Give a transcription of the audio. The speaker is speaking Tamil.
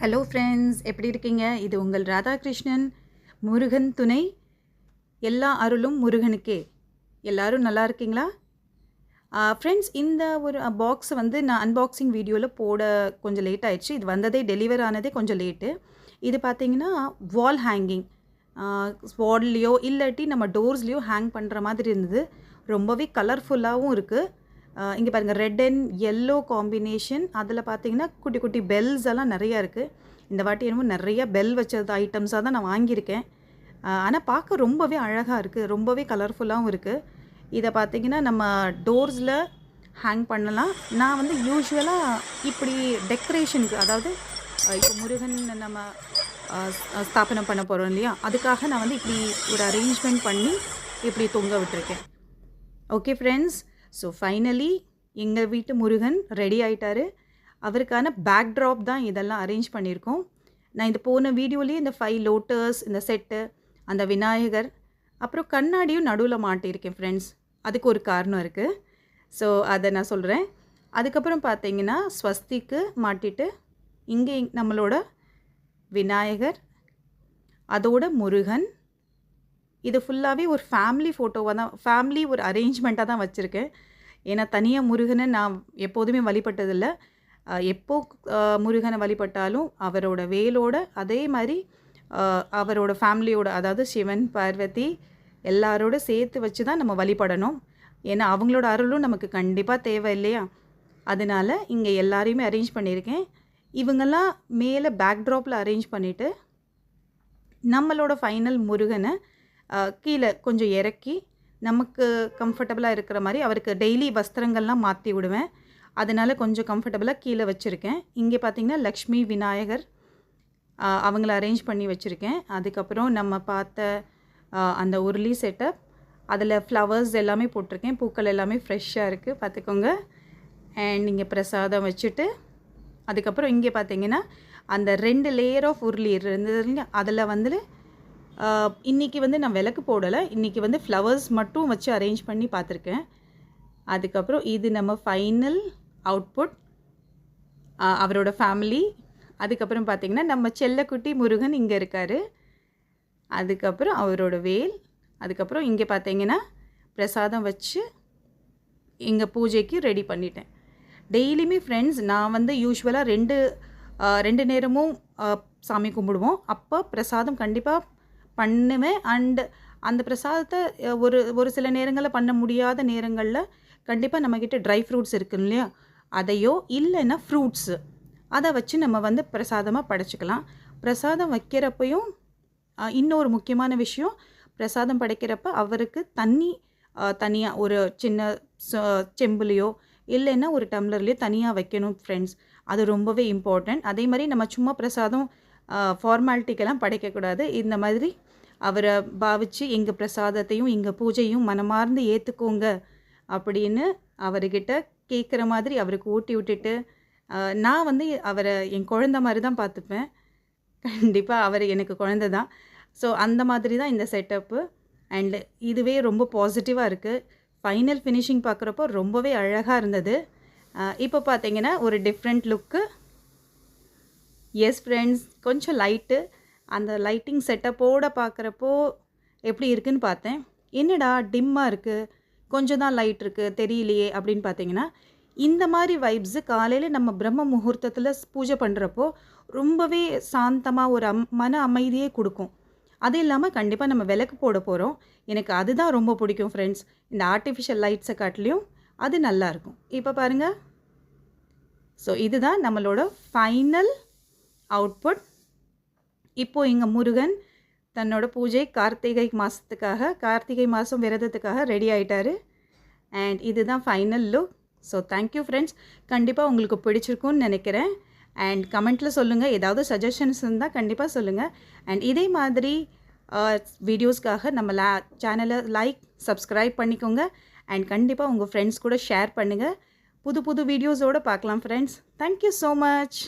ஹலோ ஃப்ரெண்ட்ஸ், எப்படி இருக்கீங்க? இது உங்கள் ராதாகிருஷ்ணன். முருகன் துணை, எல்லா அருளும் முருகனுக்கே. எல்லாரும் நல்லா இருக்கீங்களா? ஃப்ரெண்ட்ஸ், இந்த ஒரு பாக்ஸ் வந்து நான் அன்பாக்சிங் வீடியோவில் போட கொஞ்சம் லேட் ஆயிடுச்சு. இது வந்ததே டெலிவர் ஆனதே கொஞ்சம் லேட்டு. இது பார்த்தீங்கன்னா வால் ஹேங்கிங், வால்லையோ இல்லாட்டி நம்ம டோர்ஸ்லேயோ ஹேங் பண்ணுற மாதிரி இருந்தது. ரொம்பவே கலர்ஃபுல்லாகவும் இருக்குது. இங்கே பாருங்கள், ரெட் அண்ட் எல்லோ காம்பினேஷன். அதில் பார்த்தீங்கன்னா குட்டி குட்டி பெல்ஸ் எல்லாம் நிறையா இருக்குது. இந்த வாட்டி என்னமோ நிறையா பெல் வச்சது ஐட்டம்ஸாக தான் நான் வாங்கியிருக்கேன். ஆனால் பார்க்க ரொம்பவே அழகாக இருக்குது, ரொம்பவே கலர்ஃபுல்லாகவும் இருக்குது. இதை பார்த்தீங்கன்னா நம்ம டோர்ஸில் ஹேங் பண்ணலாம். நான் வந்து யூஸ்வலாக இப்படி டெக்கரேஷனுக்கு, அதாவது இப்போ முருகன் நம்ம ஸ்தாபனம் பண்ண போகிறோம் இல்லையா, அதுக்காக நான் வந்து இப்படி ஒரு அரேஞ்ச்மெண்ட் பண்ணி இப்படி தொங்க விட்டுருக்கேன். ஓகே ஃப்ரெண்ட்ஸ், ஸோ ஃபைனலி எங்கள் வீட்டு முருகன் ரெடி ஆகிட்டார். அவருக்கான பேக்ட்ராப் தான் இதெல்லாம் அரேஞ்ச் பண்ணியிருக்கோம். நான் இந்த போன வீடியோலேயே இந்த 5 லோட்டஸ், இந்த செட்டு, அந்த விநாயகர், அப்புறம் கண்ணாடியும் நடுவில் மாட்டியிருக்கேன் ஃப்ரெண்ட்ஸ். அதுக்கு ஒரு காரணம் இருக்குது. ஸோ அதை நான் சொல்கிறேன். அதுக்கப்புறம் பார்த்தீங்கன்னா ஸ்வஸ்திக்கு மாட்டிட்டு இங்கே நம்மளோட விநாயகர், அதோட முருகன். இது ஃபுல்லாகவே ஒரு ஃபேமிலி ஃபோட்டோவாக தான், ஃபேமிலி ஒரு அரேஞ்ச்மெண்ட்டாக தான் வச்சுருக்கேன். ஏன்னா தனியாக முருகனை நான் எப்போதுமே வழிபட்டதில்லை. எப்போ முருகனை வழிபட்டாலும் அவரோட வேலோட, அதே மாதிரி அவரோட ஃபேமிலியோட, அதாவது சிவன், பார்வதி எல்லாரோட சேர்த்து வச்சு தான் நம்ம வழிபடணும். ஏன்னா அவங்களோட அருளும் நமக்கு கண்டிப்பாக தேவை இல்லையா? அதனால் இங்கே எல்லாரையுமே அரேஞ்ச் பண்ணியிருக்கேன். இவங்கெல்லாம் மேலே பேக்ட்ராப்பில் அரேஞ்ச் பண்ணிவிட்டு நம்மளோட ஃபைனல் முருகனை கீழே கொஞ்சம் இறக்கி நமக்கு கம்ஃபர்டபுளாக இருக்கிற மாதிரி அவருக்கு டெய்லி வஸ்திரங்கள்லாம் மாற்றி விடுவேன். அதனால் கொஞ்சம் கம்ஃபர்டபுளாக கீழே வச்சுருக்கேன். இங்கே பார்த்திங்கன்னா லக்ஷ்மி, விநாயகர் அவங்கள அரேஞ்ச் பண்ணி வச்சுருக்கேன். அதுக்கப்புறம் நம்ம பார்த்த அந்த உருளி செட்டப், அதில் ஃப்ளவர்ஸ் எல்லாமே போட்டிருக்கேன். பூக்கள் எல்லாமே ஃப்ரெஷ்ஷாக இருக்குது, பார்த்துக்கோங்க. அண்ட் இங்கே பிரசாதம் வச்சுட்டு, அதுக்கப்புறம் இங்கே பார்த்திங்கன்னா அந்த 2 லேயர் ஆஃப் உருளி இருந்தது இல்லையா, அதில் வந்து இன்றைக்கி வந்து நான் விளக்கு போடலை, இன்றைக்கி வந்து ஃப்ளவர்ஸ் மட்டும் வச்சு அரேஞ்ச் பண்ணி பார்த்துருக்கேன். அதுக்கப்புறம் இது நம்ம ஃபைனல் அவுட்புட், அவரோட ஃபேமிலி. அதுக்கப்புறம் பார்த்திங்கன்னா நம்ம செல்லக்குட்டி முருகன் இங்கே இருக்கார். அதுக்கப்புறம் அவரோட வேல். அதுக்கப்புறம் இங்கே பார்த்திங்கன்னா பிரசாதம் வச்சு இங்கே பூஜைக்கு ரெடி பண்ணிட்டேன். டெய்லியுமே ஃப்ரெண்ட்ஸ் நான் வந்து யூஸ்வலாக 2 நேரமும் சாமி கும்பிடுவோம். அப்போ பிரசாதம் கண்டிப்பாக பண்ணுவேன். அண்டு அந்த பிரசாதத்தை ஒரு சில நேரங்களில் பண்ண முடியாத நேரங்களில் கண்டிப்பாக நம்மக்கிட்ட ட்ரை ஃப்ரூட்ஸ் இருக்குது இல்லையா, அதையோ இல்லைன்னா ஃப்ரூட்ஸு அதை வச்சு நம்ம வந்து பிரசாதமாக படைச்சிக்கலாம். பிரசாதம் வைக்கிறப்பையும் இன்னொரு முக்கியமான விஷயம், பிரசாதம் படைக்கிறப்ப அவருக்கு தண்ணி தனியாக ஒரு சின்ன செம்புலையோ இல்லைன்னா ஒரு டம்ளர்லேயோ தனியாக வைக்கணும் ஃப்ரெண்ட்ஸ். அது ரொம்பவே இம்பார்ட்டண்ட். அதே மாதிரி நம்ம சும்மா பிரசாதம் ஃபார்மாலிட்டிக்கெல்லாம் படைக்கக்கூடாது. இந்த மாதிரி அவரை பாவிச்சு எங்கள் பிரசாதத்தையும் எங்கள் பூஜையும் மனமார்ந்து ஏற்றுக்கோங்க அப்படின்னு அவர்கிட்ட கேட்குற மாதிரி அவருக்கு ஊட்டி விட்டுட்டு, நான் வந்து அவரை என் குழந்த மாதிரி தான் பார்த்துப்பேன். கண்டிப்பாக அவர் எனக்கு குழந்த தான். ஸோ அந்த மாதிரி தான் இந்த செட்டப்பு. அண்டு இதுவே ரொம்ப பாசிட்டிவாக இருக்குது. ஃபைனல் ஃபினிஷிங் பார்க்குறப்போ ரொம்பவே அழகாக இருந்தது. இப்போ பார்த்தீங்கன்னா ஒரு டிஃப்ரெண்ட் லுக்கு. எஸ் ஃப்ரெண்ட்ஸ், கொஞ்சம் லைட்டு, அந்த லைட்டிங் செட்டப்போடு பார்க்குறப்போ எப்படி இருக்குதுன்னு பார்த்தேன். என்னடா டிம்மாக இருக்குது, கொஞ்சம் தான் லைட் இருக்குது தெரியலையே அப்படின்னு பார்த்தீங்கன்னா, இந்த மாதிரி வைப்ஸு காலையில் நம்ம பிரம்ம முகூர்த்தத்தில் பூஜை பண்ணுறப்போ ரொம்பவே சாந்தமாக ஒரு மன அமைதியே கொடுக்கும். அது இல்லாமல் கண்டிப்பாக நம்ம விளக்கு போட போகிறோம். எனக்கு அதுதான் ரொம்ப பிடிக்கும் ஃப்ரெண்ட்ஸ். இந்த ஆர்டிஃபிஷியல் லைட்ஸை காட்டிலையும் அது நல்லாயிருக்கும். இப்போ பாருங்கள். ஸோ இதுதான் நம்மளோட ஃபைனல் அவுட்புட். இப்போது எங்கள் முருகன் தன்னோட பூஜை கார்த்திகை மாதம் விரதத்துக்காக ரெடி ஆகிட்டார். அண்ட் இதுதான் final look. So thank you friends. கண்டிப்பாக உங்களுக்கு பிடிச்சிருக்குன்னு நினைக்கிறேன். அண்ட் கமெண்ட்டில் சொல்லுங்கள், ஏதாவது சஜஷன்ஸ் இருந்தால் கண்டிப்பாக சொல்லுங்கள். அண்ட் இதே மாதிரி வீடியோஸ்க்காக நம்ம சேனலை லைக், சப்ஸ்கிரைப் பண்ணிக்கோங்க. அண்ட் கண்டிப்பாக உங்கள் ஃப்ரெண்ட்ஸ் கூட ஷேர் பண்ணுங்கள். புது வீடியோஸோடு பார்க்கலாம் ஃப்ரெண்ட்ஸ். Thank you so much.